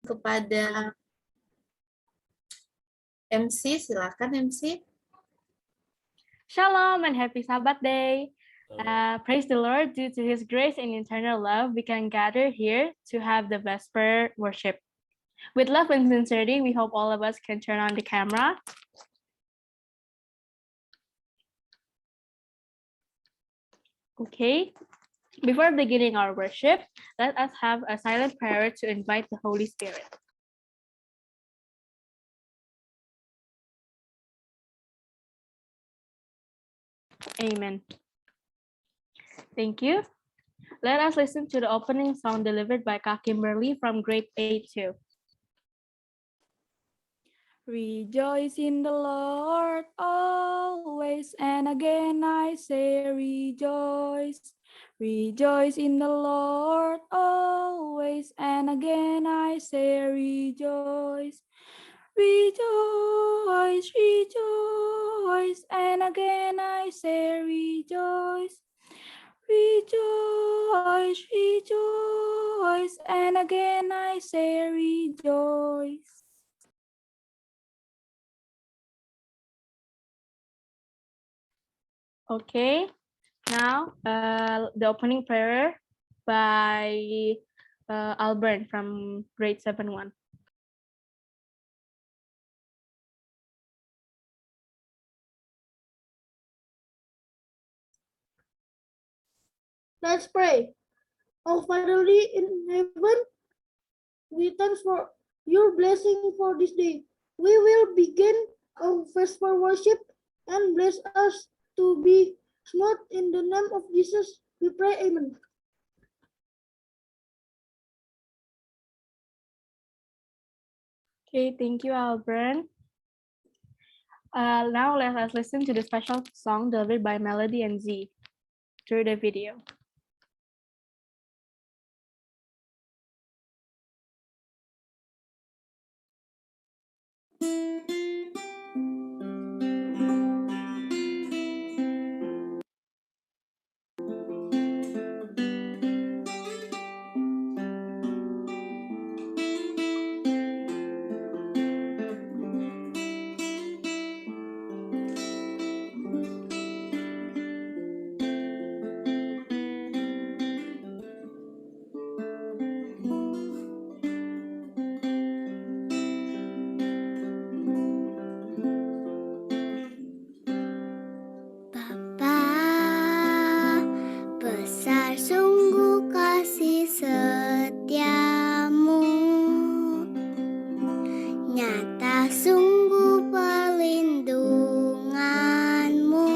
kepada MC. Silakan MC. Shalom and happy Sabbath day. Praise the Lord, due to his grace and eternal love, we can gather here to have the Vesper worship. With love and sincerity, we hope all of us can turn on the camera. Okay, before beginning our worship, let us have a silent prayer to invite the Holy Spirit. Amen. Thank you. Let us listen to the opening song delivered by Kak Kimberly from grade 8-2. Rejoice in the Lord always, and again I say rejoice. Rejoice in the Lord always, and again I say rejoice. Rejoice, rejoice, and again I say rejoice. Rejoice, rejoice, and again I say rejoice. Okay, now the opening prayer by Albert from grade 7-1. Let's pray. Our Father in heaven, we thank for your blessing for this day. We will begin our Vesper worship and bless us to be smooth. In the name of Jesus, we pray. Amen. Okay, thank you, Albert. Now let us listen to the special song delivered by Melody and Z through the video. Besar sungguh kasih setiamu, nyata sungguh perlindunganmu,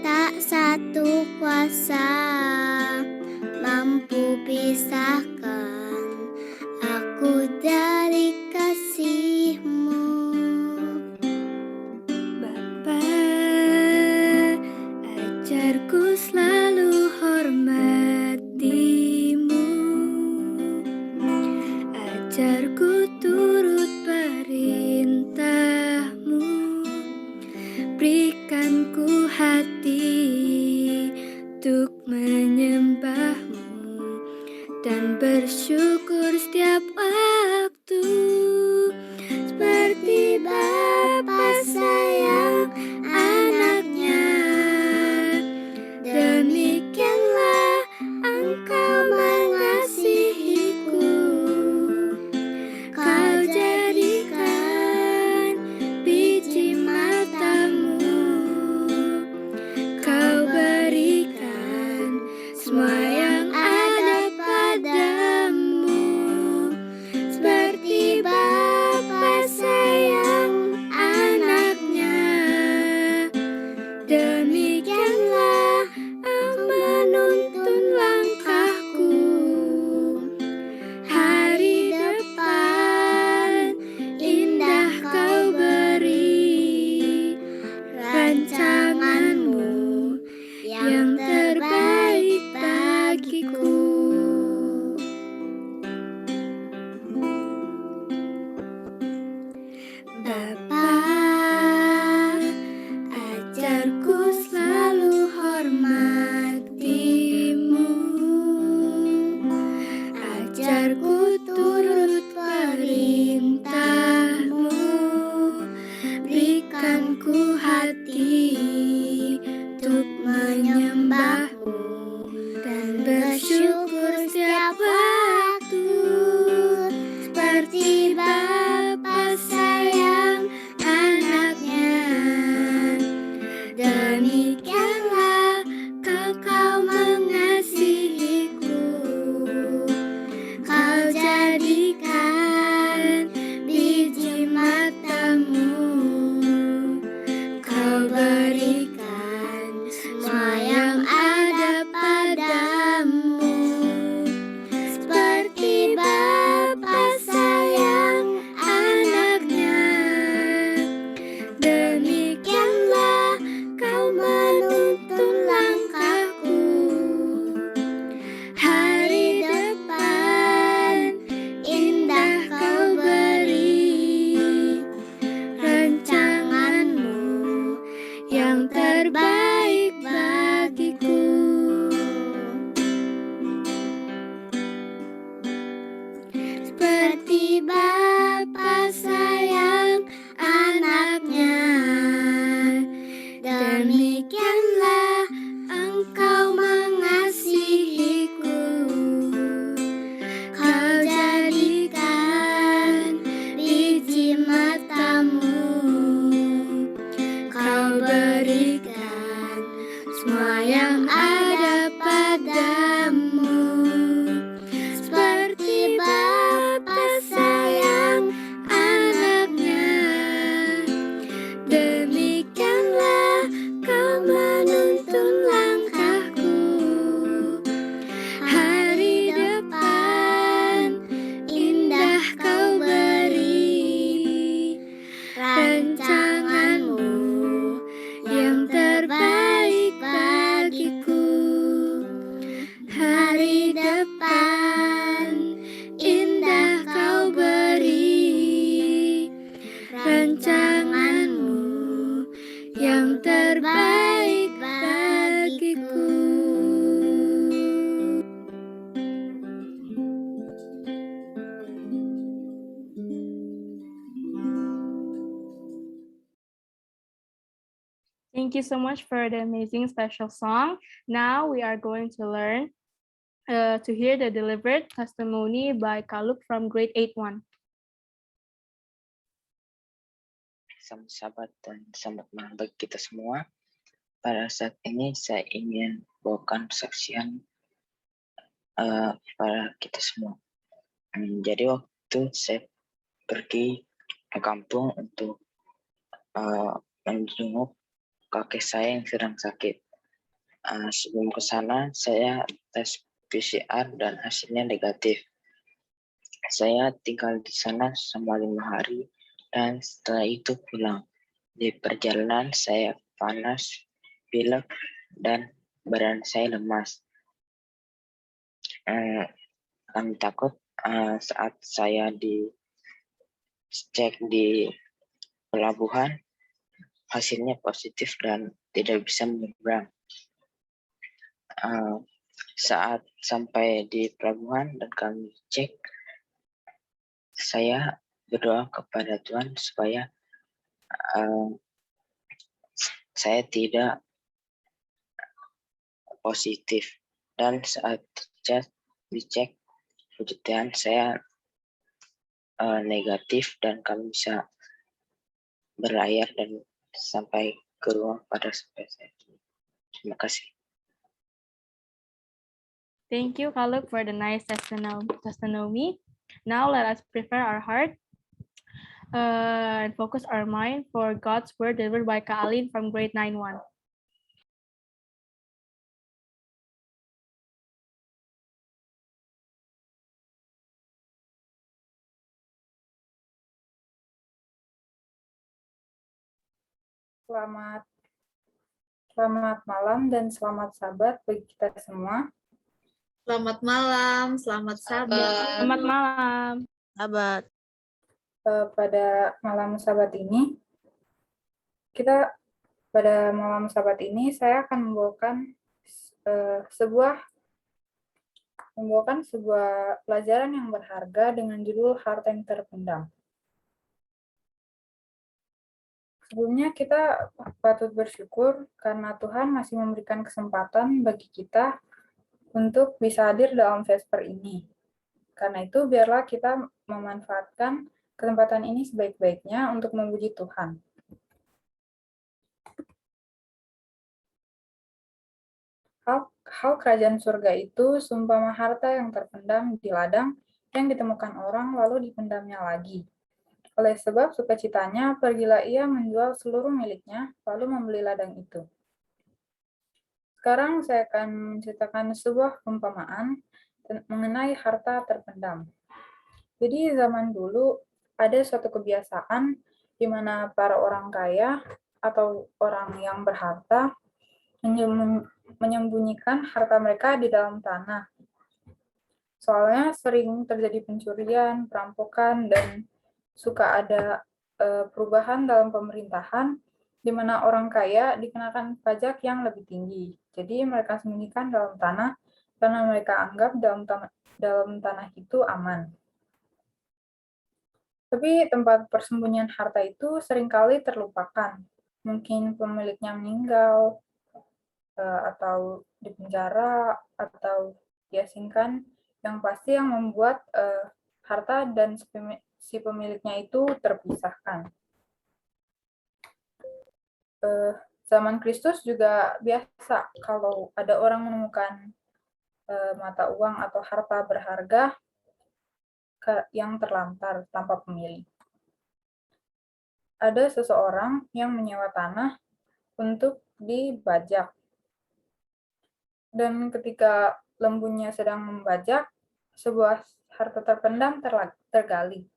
tak satu kuasa mampu pisahkan aku dari kasih-Mu. Ajarku selalu hormati-Mu, ajarku turut perintah-Mu, berikan ku hati untuk menyembah-Mu dan bersyukur setiap waktu, seperti Bapa sayang anaknya. Demikianlah Engkau mengasihiku, Kau jadikan seperti Bapa sayang anaknya. Demikianlah Engkau mengasihiku. Kau jadikan biji matamu, Kau berikan semua yang ada padamu. Seperti Bapa sayang anaknya, demikianlah Kau menuntun langkahku. Hari depan indah Kau beri, rancanganmu yang terbaik bagiku. Hari depan indah Kau beri, rancanganmu yang terbaik bagiku. Thank you so much for the amazing special song. Now we are going to learn to hear the delivered testimony by Kaluk from grade 8-1. Selamat sahabat dan selamat malam bagi kita semua. Pada saat ini saya ingin bawakan kesaksian pada kita semua. Jadi waktu saya pergi ke kampung untuk menjenguk kakek saya yang sedang sakit. Sebelum ke sana saya tes PCR dan hasilnya negatif. Saya tinggal di sana selama 5 hari dan setelah itu pulang. Di perjalanan saya panas, pilek, dan badan saya lemas. Kami takut saat saya dicek di pelabuhan, hasilnya positif dan tidak bisa menyeberang. Saat sampai di pelabuhan dan kami cek, saya berdoa kepada Tuhan supaya saya tidak positif. Dan saat dicek puji Tuhan saya negatif dan kami bisa berlayar dan sampai ke rumah pada sampai saat ini. Terima kasih. Thank you, Kaluk, for the nice testimony. Now let us prepare our heart and focus our mind for God's word delivered by Kak Alin from grade 9-1. Selamat malam dan selamat sahabat bagi kita semua. Selamat malam, selamat sahabat. Selamat malam. Sahabat. Pada malam sahabat ini, saya akan membawakan sebuah pelajaran yang berharga dengan judul Harta yang Terpendam. Sebelumnya kita patut bersyukur karena Tuhan masih memberikan kesempatan bagi kita untuk bisa hadir dalam Vesper ini. Karena itu biarlah kita memanfaatkan kesempatan ini sebaik-baiknya untuk memuji Tuhan. Hal kerajaan surga itu seumpama harta yang terpendam di ladang yang ditemukan orang lalu dipendamnya lagi. Oleh sebab sukacitanya, pergilah ia menjual seluruh miliknya, lalu membeli ladang itu. Sekarang saya akan menceritakan sebuah perumpamaan mengenai harta terpendam. Jadi zaman dulu ada suatu kebiasaan di mana para orang kaya atau orang yang berharta menyembunyikan harta mereka di dalam tanah. Soalnya sering terjadi pencurian, perampokan, dan suka ada perubahan dalam pemerintahan di mana orang kaya dikenakan pajak yang lebih tinggi. Jadi mereka sembunyikan dalam tanah karena mereka anggap dalam tanah itu aman. Tapi tempat persembunyian harta itu seringkali terlupakan. Mungkin pemiliknya meninggal, atau dipenjara, atau diasingkan. Yang pasti yang membuat harta dan si pemiliknya itu terpisahkan. Zaman Kristus juga biasa kalau ada orang menemukan mata uang atau harta berharga yang terlantar tanpa pemilik. Ada seseorang yang menyewa tanah untuk dibajak. Dan ketika lembunya sedang membajak, sebuah harta terpendam tergali.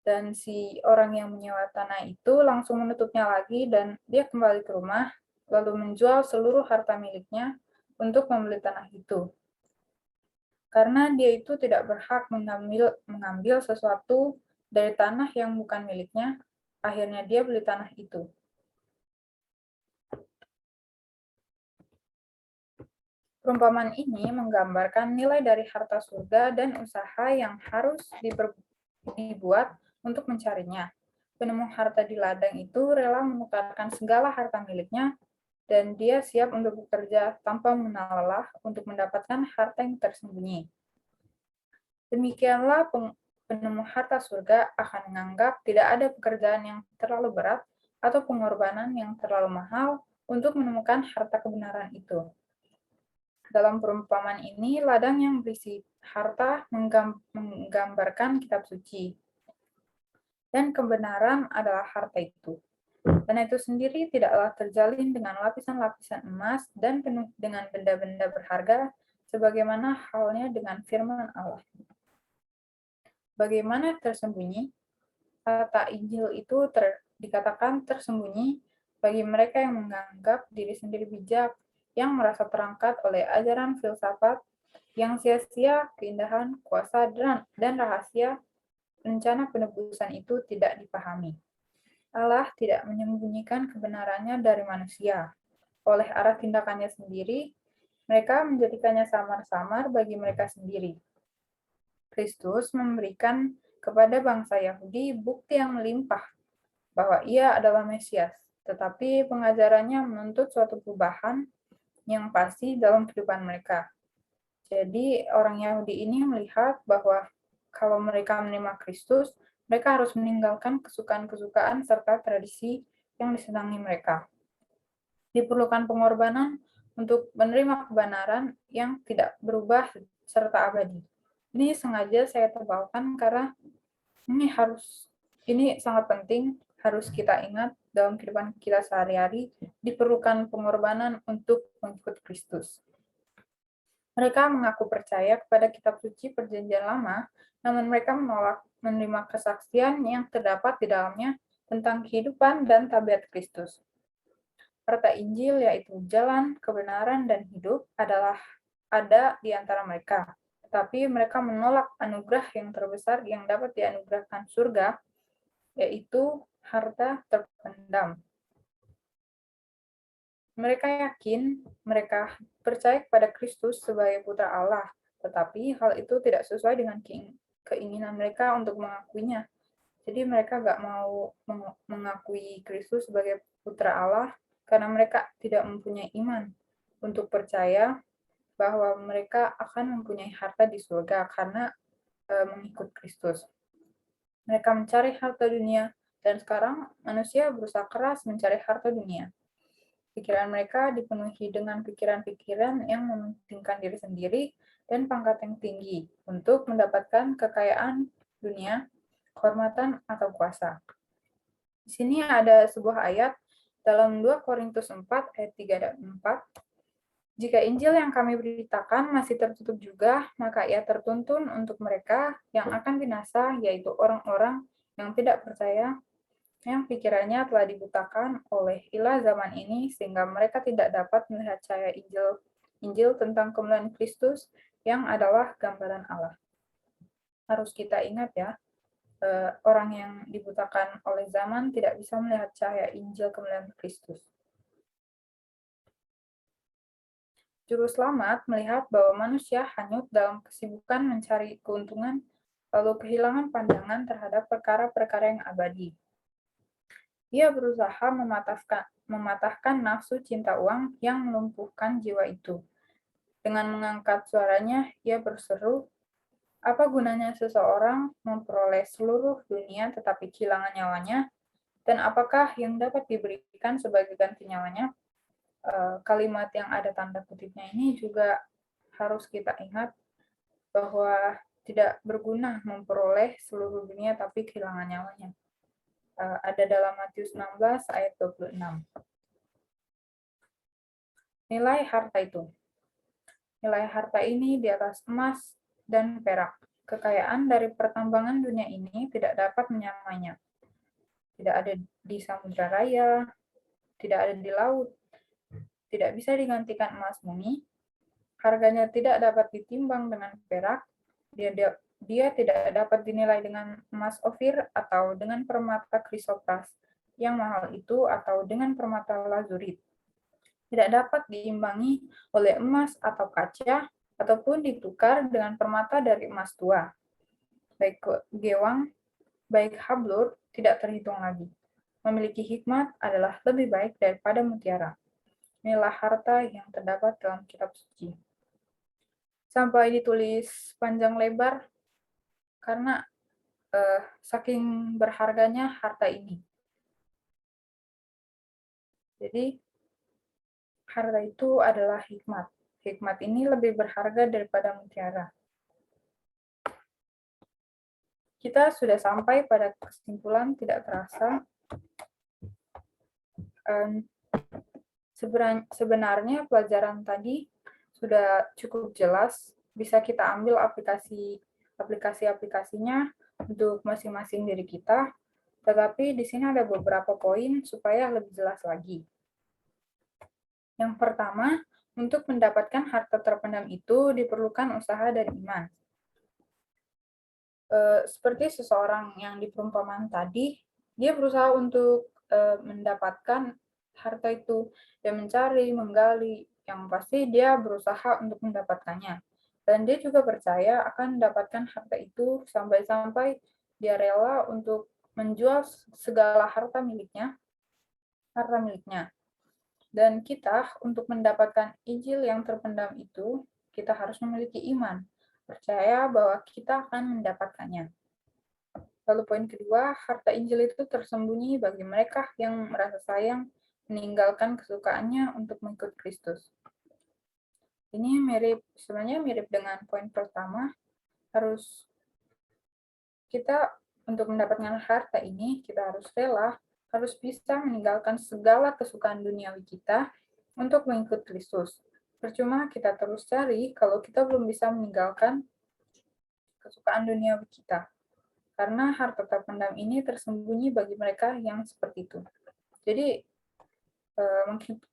Dan si orang yang menyewa tanah itu langsung menutupnya lagi dan dia kembali ke rumah, lalu menjual seluruh harta miliknya untuk membeli tanah itu. Karena dia itu tidak berhak mengambil sesuatu dari tanah yang bukan miliknya, akhirnya dia beli tanah itu. Perumpamaan ini menggambarkan nilai dari harta surga dan usaha yang harus dibuat untuk mencarinya. Penemu harta di ladang itu rela menukarkan segala harta miliknya dan dia siap untuk bekerja tanpa mengenal lelah untuk mendapatkan harta yang tersembunyi. Demikianlah penemu harta surga akan menganggap tidak ada pekerjaan yang terlalu berat atau pengorbanan yang terlalu mahal untuk menemukan harta kebenaran itu. Dalam perumpamaan ini, ladang yang berisi harta menggambarkan kitab suci. Dan kebenaran adalah harta itu. Dan itu sendiri tidaklah terjalin dengan lapisan-lapisan emas dan penuh dengan benda-benda berharga, sebagaimana halnya dengan firman Allah. Bagaimana tersembunyi? Kata Injil itu dikatakan tersembunyi bagi mereka yang menganggap diri sendiri bijak, yang merasa terangkat oleh ajaran filsafat, yang sia-sia keindahan, kuasa, dan rahasia rencana penebusan itu tidak dipahami. Allah tidak menyembunyikan kebenarannya dari manusia. Oleh arah tindakannya sendiri, mereka menjadikannya samar-samar bagi mereka sendiri. Kristus memberikan kepada bangsa Yahudi bukti yang melimpah bahwa ia adalah Mesias, tetapi pengajarannya menuntut suatu perubahan yang pasti dalam kehidupan mereka. Jadi orang Yahudi ini melihat bahwa kalau mereka menerima Kristus, mereka harus meninggalkan kesukaan-kesukaan serta tradisi yang disenangi mereka. Diperlukan pengorbanan untuk menerima kebenaran yang tidak berubah serta abadi. Ini sengaja saya tebalkan karena ini sangat penting, harus kita ingat dalam kehidupan kita sehari-hari, diperlukan pengorbanan untuk mengikut Kristus. Mereka mengaku percaya kepada kitab suci Perjanjian Lama, namun mereka menolak menerima kesaksian yang terdapat di dalamnya tentang kehidupan dan tabiat Kristus. Harta Injil, yaitu jalan, kebenaran, dan hidup, ada di antara mereka. Tetapi mereka menolak anugerah yang terbesar yang dapat dianugerahkan surga, yaitu harta terpendam. Mereka yakin, mereka percaya kepada Kristus sebagai putra Allah, tetapi hal itu tidak sesuai dengan keinginan mereka untuk mengakuinya. Jadi mereka nggak mau mengakui Kristus sebagai putra Allah karena mereka tidak mempunyai iman untuk percaya bahwa mereka akan mempunyai harta di surga karena mengikut Kristus. Mereka mencari harta dunia, dan sekarang manusia berusaha keras mencari harta dunia. Pikiran mereka dipenuhi dengan pikiran-pikiran yang mementingkan diri sendiri dan pangkat yang tinggi untuk mendapatkan kekayaan dunia, kehormatan, atau kuasa. Di sini ada sebuah ayat dalam 2 Korintus 4 ayat 3 dan 4. Jika Injil yang kami beritakan masih tertutup juga, maka ia tertuntun untuk mereka yang akan binasa, yaitu orang-orang yang tidak percaya, yang pikirannya telah dibutakan oleh ilah zaman ini, sehingga mereka tidak dapat melihat cahaya Injil tentang kemuliaan Kristus, yang adalah gambaran Allah. Harus kita ingat ya, orang yang dibutakan oleh zaman tidak bisa melihat cahaya Injil kemuliaan Kristus. Juru selamat melihat bahwa manusia hanyut dalam kesibukan mencari keuntungan, lalu kehilangan pandangan terhadap perkara-perkara yang abadi. Ia berusaha mematahkan nafsu cinta uang yang melumpuhkan jiwa itu. Dengan mengangkat suaranya, ia berseru, "Apa gunanya seseorang memperoleh seluruh dunia tetapi kehilangan nyawanya? Dan apakah yang dapat diberikan sebagai ganti nyawanya?" Kalimat yang ada tanda kutipnya ini juga harus kita ingat bahwa tidak berguna memperoleh seluruh dunia tapi kehilangan nyawanya. Ada dalam Matius 16 ayat 26. Nilai harta itu. Nilai harta ini di atas emas dan perak. Kekayaan dari pertambangan dunia ini tidak dapat menyamainya. Tidak ada di samudra raya, tidak ada di laut, tidak bisa digantikan emas bumi, harganya tidak dapat ditimbang dengan perak, dia tidak dapat dinilai dengan emas Ofir atau dengan permata krisopras yang mahal itu atau dengan permata lazurit. Tidak dapat diimbangi oleh emas atau kaca ataupun ditukar dengan permata dari emas tua. Baik gewang, baik hablur tidak terhitung lagi. Memiliki hikmat adalah lebih baik daripada mutiara. Inilah harta yang terdapat dalam kitab suci. Sampai ditulis panjang lebar karena saking berharganya harta ini. Jadi harta itu adalah hikmat. Hikmat ini lebih berharga daripada mutiara. Kita sudah sampai pada kesimpulan tidak terasa. Sebenarnya pelajaran tadi sudah cukup jelas, bisa kita ambil aplikasinya untuk masing-masing diri kita, tetapi di sini ada beberapa poin supaya lebih jelas lagi. Yang pertama, untuk mendapatkan harta terpendam itu diperlukan usaha dan iman. Seperti seseorang yang di perumpamaan tadi, dia berusaha untuk mendapatkan harta itu. Dia mencari, menggali, yang pasti dia berusaha untuk mendapatkannya. Dan dia juga percaya akan mendapatkan harta itu sampai-sampai dia rela untuk menjual segala harta miliknya. Dan kita, untuk mendapatkan Injil yang terpendam itu, kita harus memiliki iman, percaya bahwa kita akan mendapatkannya. Lalu poin kedua, harta Injil itu tersembunyi bagi mereka yang merasa sayang meninggalkan kesukaannya untuk mengikut Kristus. Ini sebenarnya mirip dengan poin pertama, kita untuk mendapatkan harta ini, kita harus rela, harus bisa meninggalkan segala kesukaan duniawi kita untuk mengikut Kristus. Percuma kita terus cari kalau kita belum bisa meninggalkan kesukaan duniawi kita. Karena harta terpendam ini tersembunyi bagi mereka yang seperti itu. Jadi,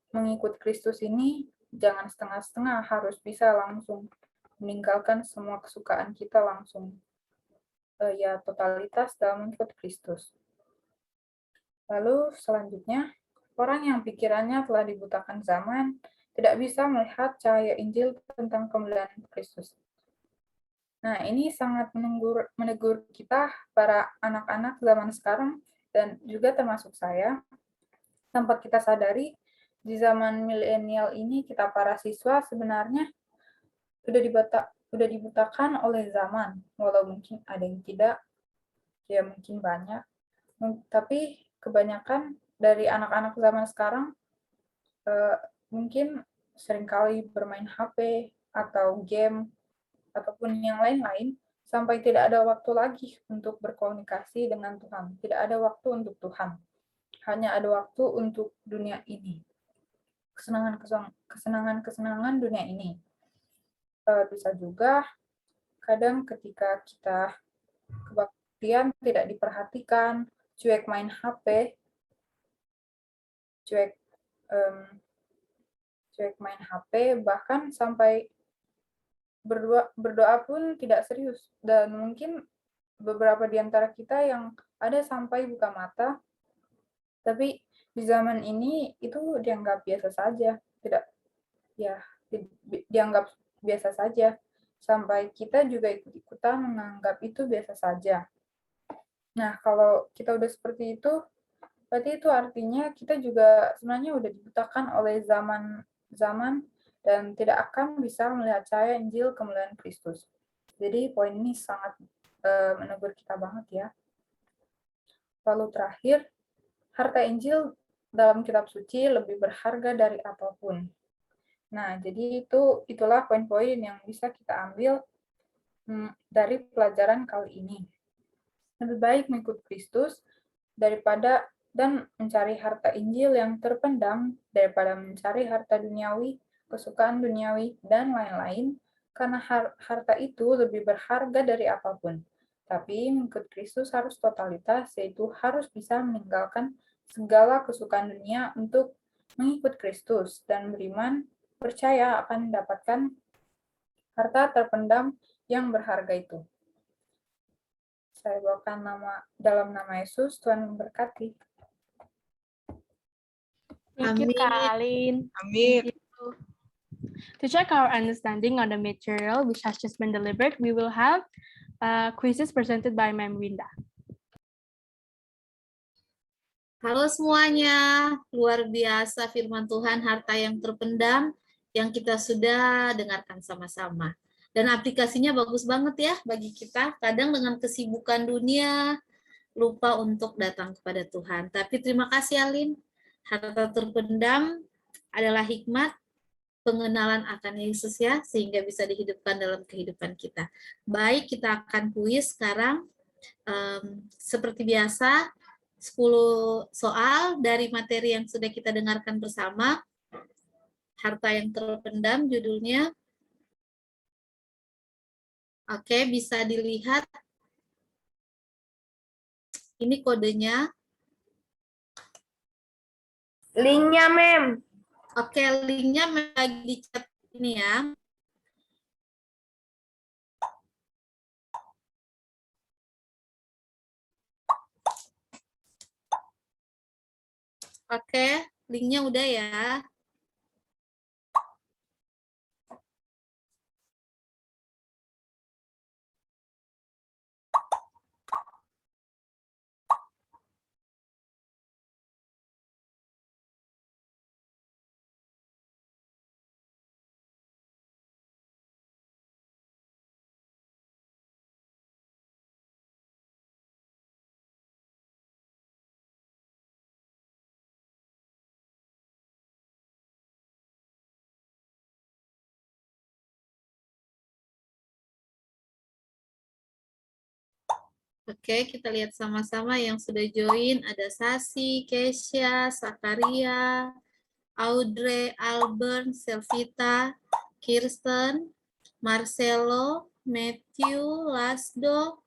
mengikut Kristus ini jangan setengah-setengah, harus bisa langsung meninggalkan semua kesukaan kita langsung. Ya, totalitas dalam mengikut Kristus. Lalu selanjutnya, orang yang pikirannya telah dibutakan zaman tidak bisa melihat cahaya Injil tentang kemuliaan Kristus. Nah, ini sangat menegur kita, para anak-anak zaman sekarang, dan juga termasuk saya, tanpa kita sadari, di zaman milenial ini, kita para siswa sebenarnya sudah dibutakan oleh zaman, walau mungkin ada yang tidak, ya mungkin banyak, tapi kebanyakan dari anak-anak zaman sekarang mungkin seringkali bermain HP atau game, ataupun yang lain-lain, sampai tidak ada waktu lagi untuk berkomunikasi dengan Tuhan. Tidak ada waktu untuk Tuhan. Hanya ada waktu untuk dunia ini. Kesenangan-kesenangan dunia ini. Bisa juga, kadang ketika kita kebaktian tidak diperhatikan, cuek main HP, cuek main HP, bahkan sampai berdoa pun tidak serius, dan mungkin beberapa di antara kita yang ada sampai buka mata, tapi di zaman ini itu dianggap biasa saja, dianggap biasa saja. sampai kita juga ikut-ikutan menganggap itu biasa saja. Nah, kalau kita udah seperti itu, berarti itu artinya kita juga sebenarnya udah dibutakan oleh zaman dan tidak akan bisa melihat cahaya Injil kemuliaan Kristus. Jadi poin ini sangat menegur kita banget ya. Lalu terakhir, harta Injil dalam kitab suci lebih berharga dari apapun. Nah, jadi itulah poin-poin yang bisa kita ambil dari pelajaran kali ini. Lebih baik mengikut Kristus daripada dan mencari harta Injil yang terpendam daripada mencari harta duniawi, kesukaan duniawi, dan lain-lain, karena harta itu lebih berharga dari apapun. Tapi mengikut Kristus harus totalitas, yaitu harus bisa meninggalkan segala kesukaan dunia untuk mengikut Kristus dan beriman, percaya akan mendapatkan harta terpendam yang berharga itu. Saya bawakan dalam nama Yesus, Tuhan memberkati. Thank you, Kak Alin. Amin. To check our understanding on the material which has just been delivered, we will have quizzes presented by Ma'am Winda. Halo semuanya, luar biasa firman Tuhan, harta yang terpendam yang kita sudah dengarkan sama-sama. Dan aplikasinya bagus banget ya bagi kita. Kadang dengan kesibukan dunia, lupa untuk datang kepada Tuhan. Tapi terima kasih Alin, harta terpendam adalah hikmat pengenalan akan Yesus ya, sehingga bisa dihidupkan dalam kehidupan kita. Baik, kita akan kuis sekarang. Seperti biasa, 10 soal dari materi yang sudah kita dengarkan bersama. Harta yang terpendam judulnya. Oke, bisa dilihat. Ini kodenya. Linknya, Mem. Oke, linknya lagi di chat ini ya. Oke, linknya udah ya. Oke, kita lihat sama-sama yang sudah join. Ada Sasi, Kesha, Sakaria, Audrey, Albert, Selvita, Kirsten, Marcelo, Matthew, Lasdo,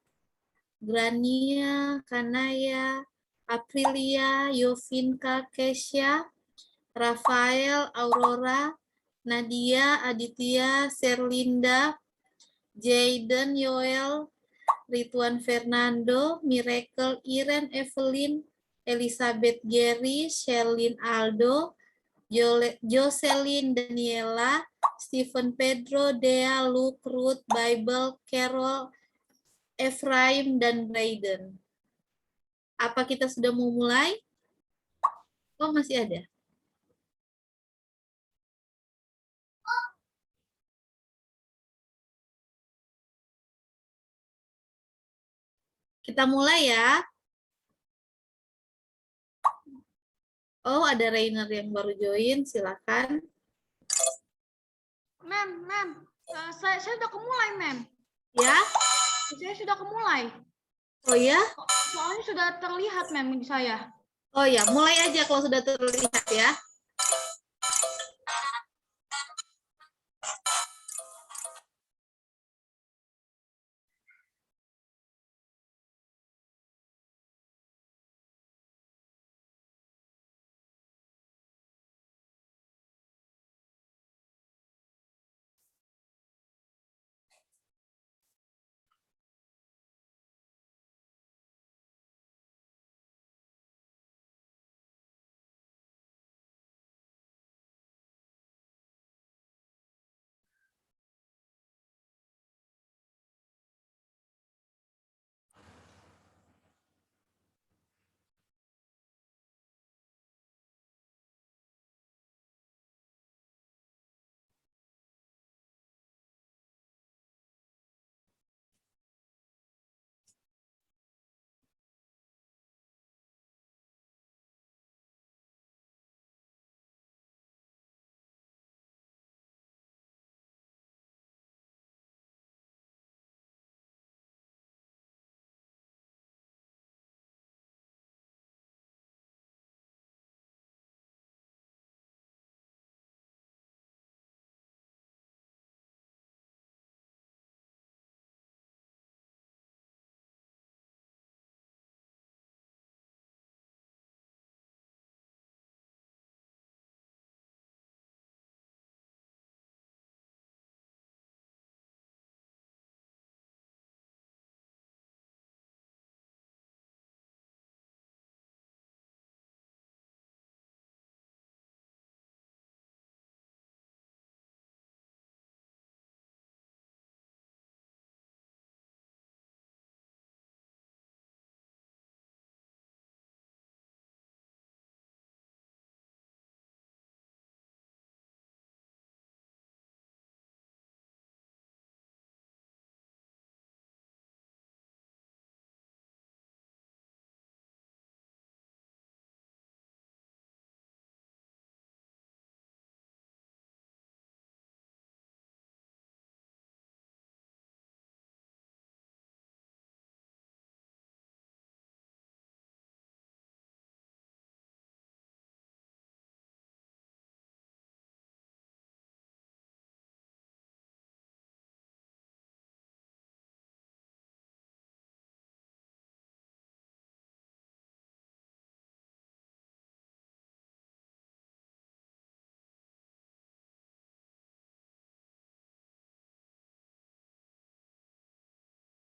Grania, Kanaya, Aprilia, Yovinka, Kesha, Rafael, Aurora, Nadia, Aditya, Serlinda, Jayden, Yoel, Rituan Fernando, Miracle, Iren, Evelyn, Elizabeth Gary, Shelin Aldo, Jocelyn Daniela, Stephen Pedro, Dea, Luke, Ruth, Bible, Carol, Ephraim, dan Brayden. Apa kita sudah mau mulai? Oh, masih ada. Kita mulai ya. Oh, ada Rainer yang baru join, silakan. Mem, saya sudah kemulai, Mem. Ya? Saya sudah kemulai. Oh ya? Soalnya sudah terlihat, Mem, di saya. Oh ya, mulai aja kalau sudah terlihat ya.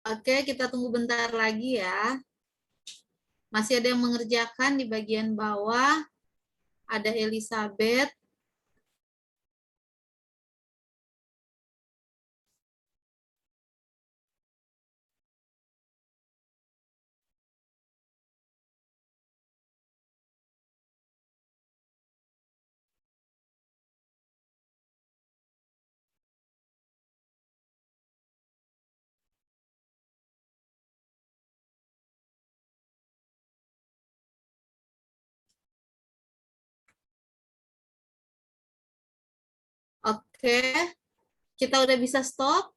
Oke, kita tunggu bentar lagi ya. Masih ada yang mengerjakan di bagian bawah. Ada Elizabeth. Oke, kita udah bisa stop.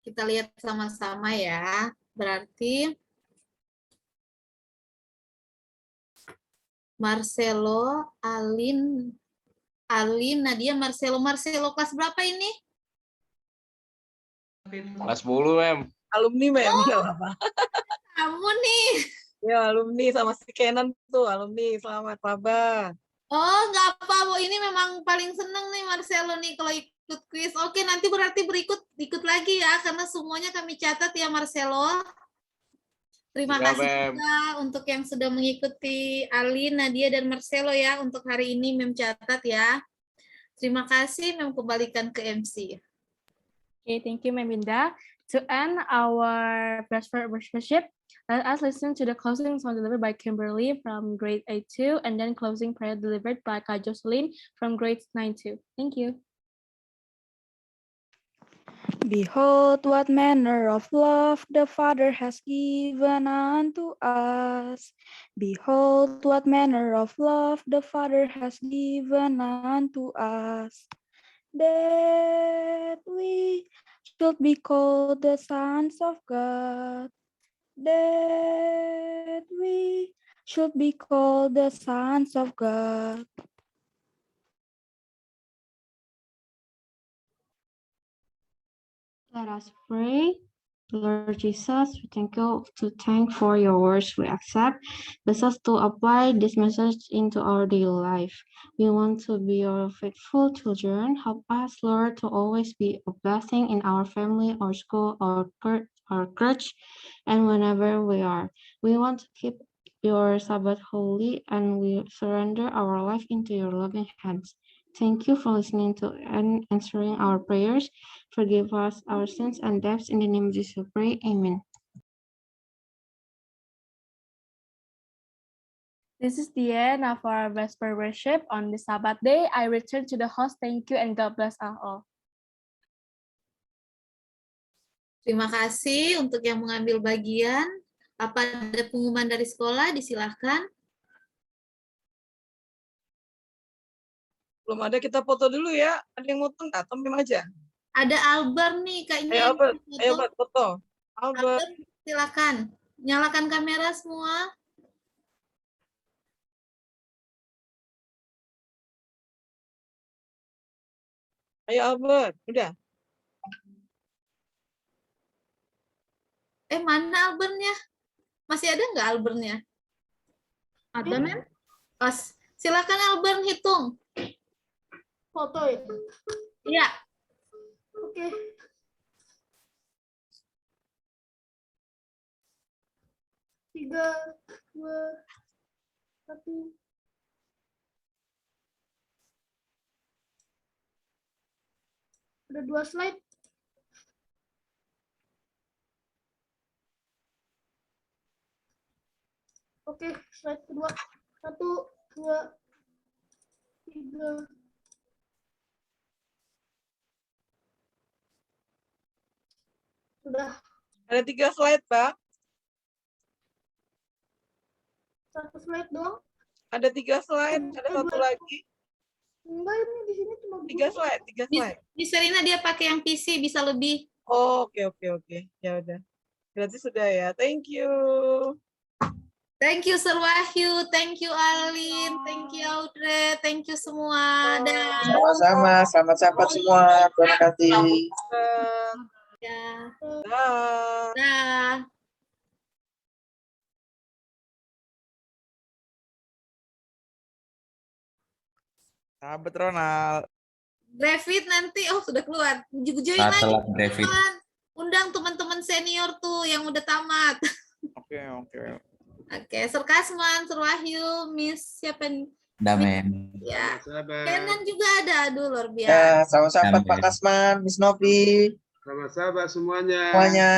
Kita lihat sama-sama ya. Berarti Marcelo, Alin, Nadia, Marcelo kelas berapa ini? Kelas 10, Mem. Alumni, Mem. Nggak apa-apa. Kamu nih. Ya, alumni sama si Kenan tuh, alumni. Selamat, Paba. Oh, nggak apa, Bu. Ini memang paling seneng nih Marcelo nih kalau ikut kuis. Oke, nanti berarti ikut lagi ya, karena semuanya kami catat ya Marcelo. Terima Iya, kasih Mem. juga untuk yang sudah mengikuti Alin, Nadia, dan Marcelo ya. Untuk hari ini Mem catat ya. Terima kasih, Mem kembalikan ke MC. Okay, thank you, Meminda. To end our Bradford worship, let us listen to the closing song delivered by Kimberly from grade 8-2, and then closing prayer delivered by Kak Jocelyn from grade 9-2. Thank you. Behold, what manner of love the Father has given unto us. Behold, what manner of love the Father has given unto us. That we should be called the sons of God. That we should be called the sons of God. Let us pray. Lord Jesus, we thank for your words we accept. Bless us to apply this message into our daily life. We want to be your faithful children. Help us, Lord, to always be a blessing in our family, our school, our church, and whenever we are. We want to keep your Sabbath holy, and we surrender our life into your loving hands. Thank you for listening to and answering our prayers. Forgive us our sins and debts. In the name of Jesus we pray. Amen. This is the end of our Vesper worship on the Sabbath day. I return to the host. Thank you and God bless us all. Terima kasih untuk yang mengambil bagian. Apa ada pengumuman dari sekolah? Disilahkan. Belum ada, kita foto dulu ya. Ada yang mau nggak? Atau Mem aja? Ada Albert nih kayaknya. Ayo, Albert. Ayo, Albert, foto. Albert. Silakan. Nyalakan kamera semua. Ayo, Albert. Udah. Mana Albertnya? Masih ada nggak Albertnya? Ada, Mem? Pas. Silakan Albert hitung. Foto ya? Iya. Oke. Tiga, dua, satu. Ada 2 slide. Oke, slide kedua. 1, 2, 3. Sudah. Ada 3 slide, Pak. 1 slide doang. Ada 3 slide. Ada 1 lagi. Enggak, ini di sini cuma 3 slide. 3 slide. Miss Serina dia pakai yang PC bisa lebih. Oh, oke. Ya udah. Berarti sudah ya. Thank you. Thank you Sir Wahyu, thank you Alin, thank you Audrey, thank you semua. Dah. Sama-sama, selamat sahabat semua. Terima kasih. Ya. Dah. Dah. Sahabat Ronald. David nanti, oh sudah keluar. Join Saat lagi. telat David. Teman. Undang teman-teman senior tuh yang udah tamat. Oke. Oke, Sir Kasman, Sir Wahyu, Miss siapa nih? Damen. Ya, Kenan juga ada. Aduh, luar Ya, biasa. sama-sama Damen. Pak Kasman, Miss Novi. Sama-sama semuanya. Semuanya.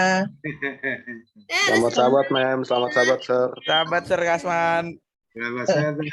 Selamat sahabat, Mem. Selamat sahabat, Sir. Sahabat Sir Kasman. Selamat sahabat.